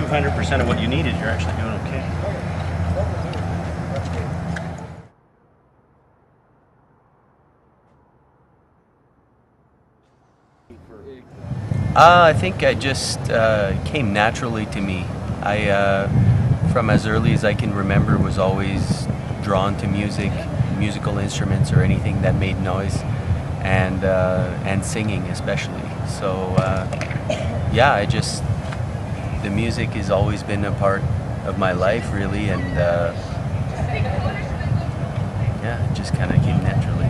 200% of what you needed, you're actually doing okay. I think I just came naturally to me. From as early as I can remember, was always drawn to music, musical instruments, or anything that made noise, and singing especially. So yeah, the music has always been a part of my life, really, and yeah, it just kind of came naturally.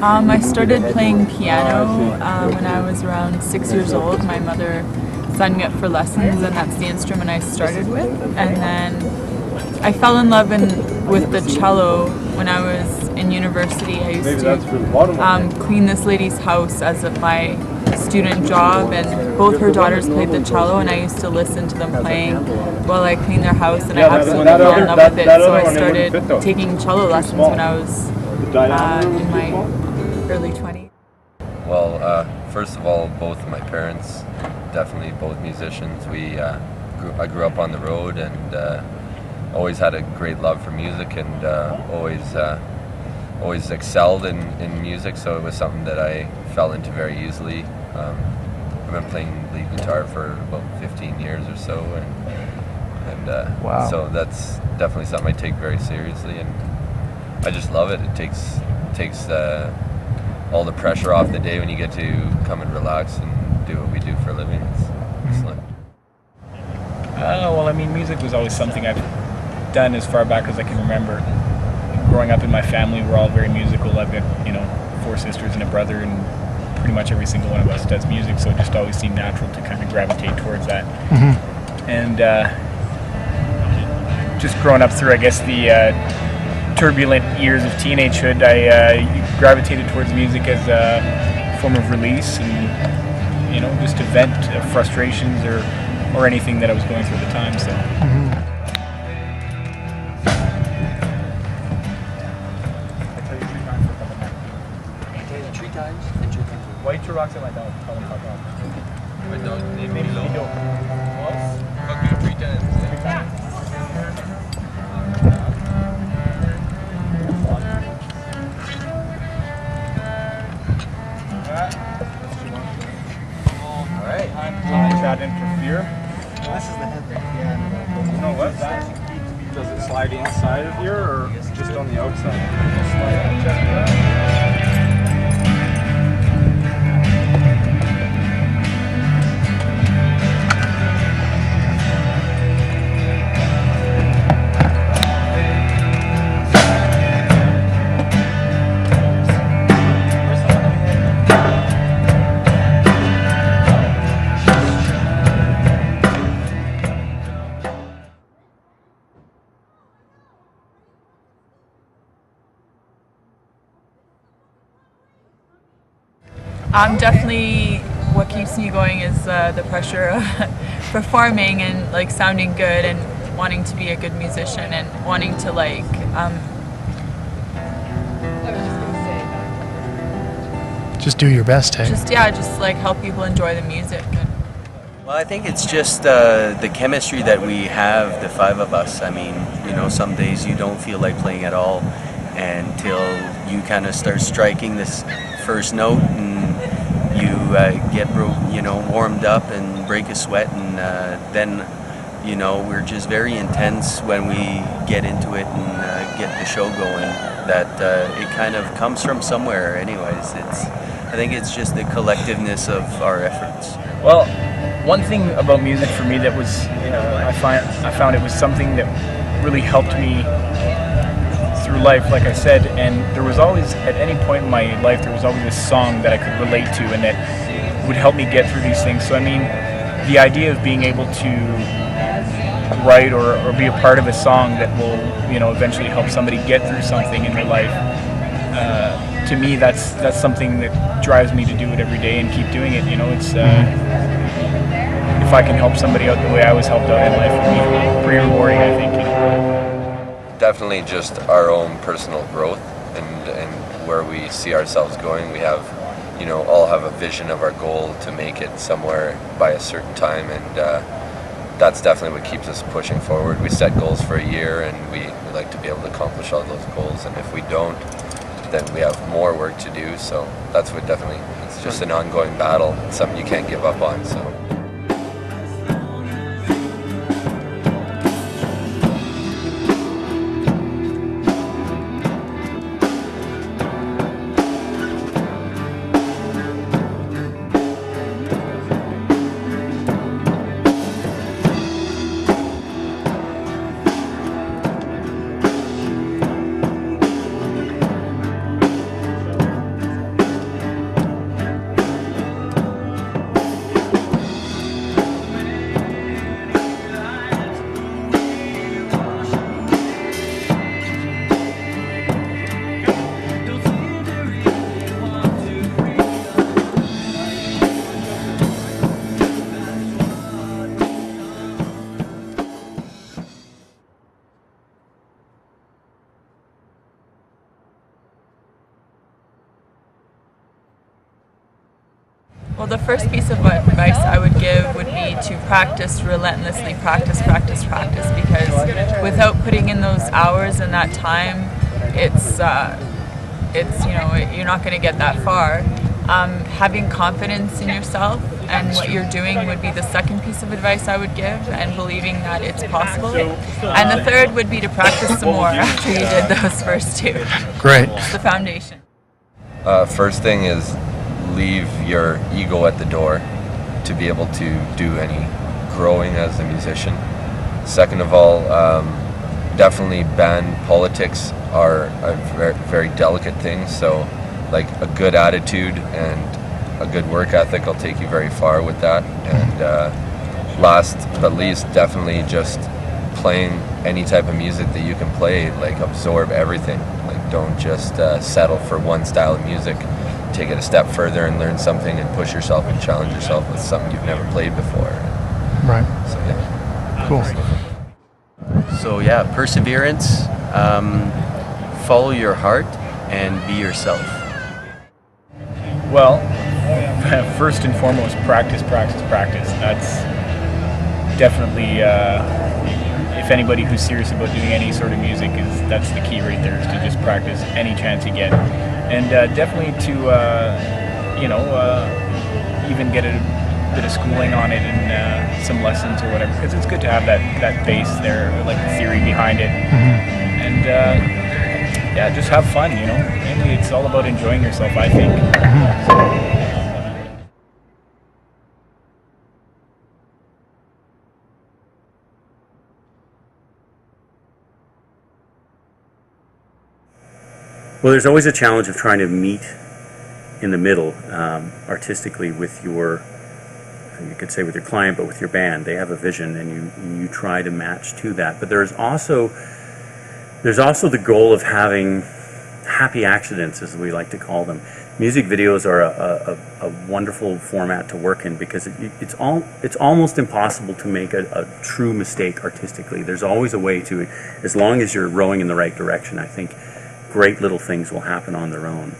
I started playing piano when I was around 6 years old. My mother signed me up for lessons, and that's the instrument I started with. And then I fell in love with the cello when I was in university. I used to clean this lady's house as my student job, and both her daughters played the cello, and I used to listen to them playing while I cleaned their house, and I absolutely fell in love with it. So I started taking cello lessons when I was in my early 20s. Well, first of all, both of my parents, definitely both musicians. I grew up on the road, and always had a great love for music, and always excelled in music, so it was something that I fell into very easily. I've been playing lead guitar for about 15 years or so, and wow. So that's definitely something I take very seriously, and I just love it. It takes all the pressure off the day when you get to come and relax and do what we do for a living. It's excellent. Well, I mean, music was always something I've done as far back as I can remember. Growing up in my family, we're all very musical. I've got 4 sisters and a brother, and pretty much every single one of us does music, so it just always seemed natural to kind of gravitate towards that. And just growing up through, I guess, the turbulent years of teenagehood, I gravitated towards music as a form of release, and just to vent frustrations or anything that I was going through at the time. So. White two rocks in my dog. Tell them fuck off. My dog, Maybe you can do it. fuck you 3 times. 3 times. Alright. Chat interfere. This is the head. You know what? That Does it slide inside of here or just on the outside? Definitely what keeps me going is the pressure of performing and like sounding good and wanting to be a good musician and wanting to just do your best, hey? just like help people enjoy the music. Well, I think it's just the chemistry that we have, the 5 of us. I mean, some days you don't feel like playing at all until you kind of start striking this first note, and you get warmed up and break a sweat, and then we're just very intense when we get into it and get the show going. That it kind of comes from somewhere anyways. I think it's just the collectiveness of our efforts. Well, one thing about music for me that was, I found it was something that really helped me through life, like I said, and there was always, at any point in my life, there was always a song that I could relate to and that would help me get through these things. So I mean, the idea of being able to write or be a part of a song that will, eventually help somebody get through something in their life, to me, that's something that drives me to do it every day and keep doing it. It's if I can help somebody out the way I was helped out in life, it would be pretty rewarding, I think. Definitely just our own personal growth and where we see ourselves going. We have, all have a vision of our goal to make it somewhere by a certain time, and that's definitely what keeps us pushing forward. We set goals for a year, and we like to be able to accomplish all those goals, and if we don't, then we have more work to do. So that's what definitely, it's just an ongoing battle. It's something you can't give up on. So. Well, the first piece of advice I would give would be to practice relentlessly, practice, because without putting in those hours and that time, it's you're not going to get that far. Having confidence in yourself and what you're doing would be the second piece of advice I would give, and believing that it's possible. And the third would be to practice some more after you did those first two. Great. It's the foundation. First thing is leave your ego at the door to be able to do any growing as a musician. Second of all, definitely band politics are a very, very delicate thing, so like a good attitude and a good work ethic will take you very far with that. And last but least, definitely just playing any type of music that you can play, like absorb everything. Like don't just settle for one style of music. Take it a step further and learn something and push yourself and challenge yourself with something you've never played before. Right. So yeah. Cool. So yeah, perseverance, follow your heart, and be yourself. Well, first and foremost, practice. That's definitely, if anybody who's serious about doing any sort of music, that's the key right there, is to just practice any chance you get. And definitely to, even get a bit of schooling on it and some lessons or whatever, because it's good to have that base there, like the theory behind it. Mm-hmm. And yeah, just have fun, Mainly it's all about enjoying yourself, I think. Mm-hmm. Well, there's always a challenge of trying to meet in the middle, artistically with your, you could say with your client, but with your band. They have a vision, and you try to match to that. But there's also the goal of having happy accidents, as we like to call them. Music videos are a wonderful format to work in, because it's almost impossible to make a true mistake artistically. There's always a way to, as long as you're rowing in the right direction, I think great little things will happen on their own,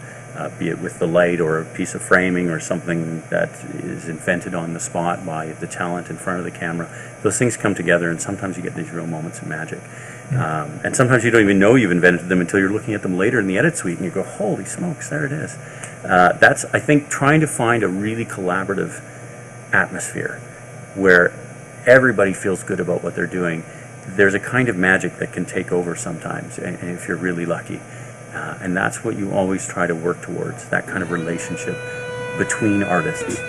be it with the light or a piece of framing or something that is invented on the spot by the talent in front of the camera. Those things come together, and sometimes you get these real moments of magic. And sometimes you don't even know you've invented them until you're looking at them later in the edit suite and you go, holy smokes, there it is. That's, I think, trying to find a really collaborative atmosphere where everybody feels good about what they're doing. There's a kind of magic that can take over sometimes, and if you're really lucky. And that's what you always try to work towards, that kind of relationship between artists.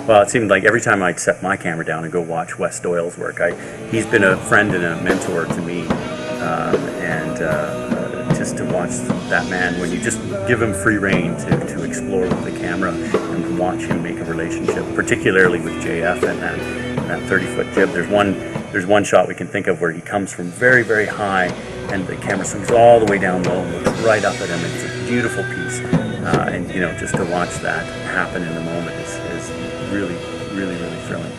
Well, it seemed like every time I'd set my camera down and go watch Wes Doyle's work, he's been a friend and a mentor to me, and just to watch that man, when you just give him free rein to explore with the camera and watch him make a relationship, particularly with JF and that 30-foot jib. There's one shot we can think of where he comes from very, very high and the camera swings all the way down low and looks right up at him. It's a beautiful piece. And you know, just to watch that happen in the moment is really, really, really thrilling.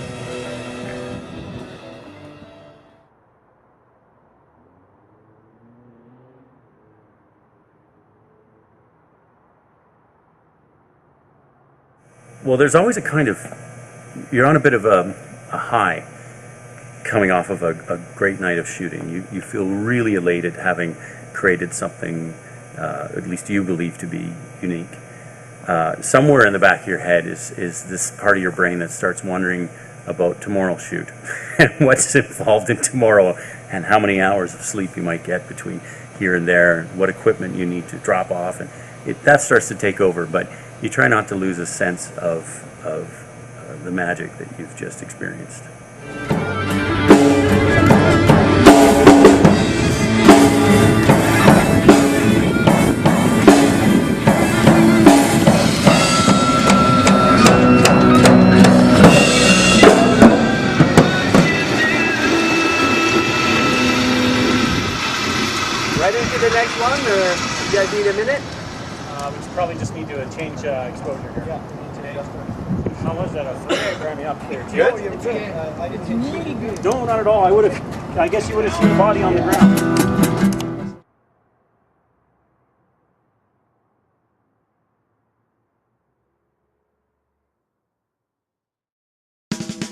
Well, there's always a kind of, you're on a bit of a high coming off of a great night of shooting. You feel really elated having created something, at least you believe to be unique. Somewhere in the back of your head is this part of your brain that starts wondering about tomorrow's shoot and what's involved in tomorrow and how many hours of sleep you might get between here and there, and what equipment you need to drop off, and that starts to take over. But you try not to lose a sense of the magic that you've just experienced. Right into the next one, or you guys need a minute? We probably just need to change exposure here. Yeah. How was that? A 3 gram up there too? Good. No, not at all. I guess you would have seen the body on the ground.